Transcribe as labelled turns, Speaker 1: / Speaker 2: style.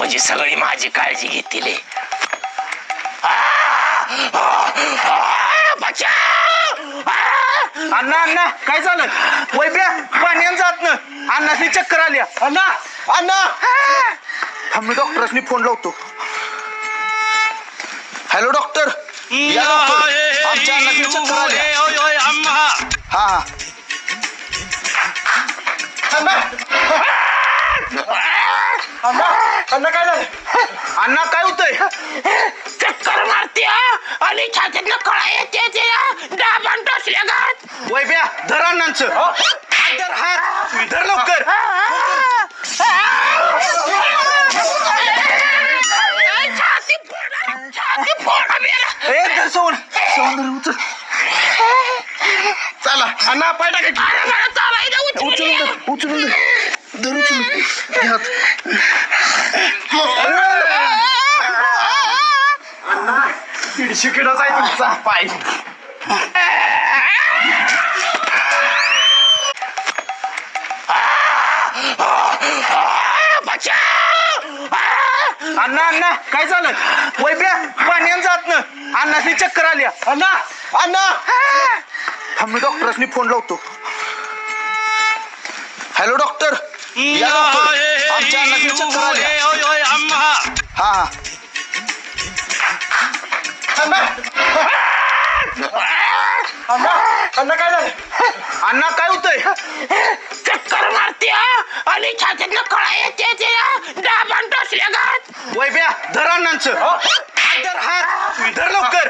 Speaker 1: म्हणजे सगळी माझी काळजी घेतील.
Speaker 2: अण्णा अण्णा काय झालं? वैब्या पाण्यात जात ना अण्णाची चक्कर आल्या. अण्णा अण्णा मी डॉक्टरनी फोन लावतो. हॅलो डॉक्टर, या लवकर. आमच्या अण्णाची चक्कर आल्या. हा हा अण्णा काय झालं? अण्णा काय होतंय?
Speaker 1: चक्कर मारते आणि छातीतनं कळा येते डाबान टोचल्या गात.
Speaker 2: वैब्या धर अण्णांचं. हात धर, हात धर लवकर. ए धर सोन सोन उचल. चला अण्णा पाय टाका. उचलून धर, उचलून धर, धर उचलून दीडशे किलोचा आहे तुमचा पाय. अण्णा अण्णा काय झालं? वैब्या पाण्यात जात ना अण्णाची चक्कर आल्या. अण्णा अण्णा मी डॉक्टरनी फोन लावतो. हॅलो डॉक्टर, या लवकर. आमच्या अण्णाची चक्कर आल्या. हा हा अण्णा काय झालं? अण्णा काय होतंय?
Speaker 1: चक्कर मारते आणि छातीतनं कळा येते डाबान टोचल्या गात.
Speaker 2: वैब्या धर अण्णांचं. हात धर, हात धर लवकर.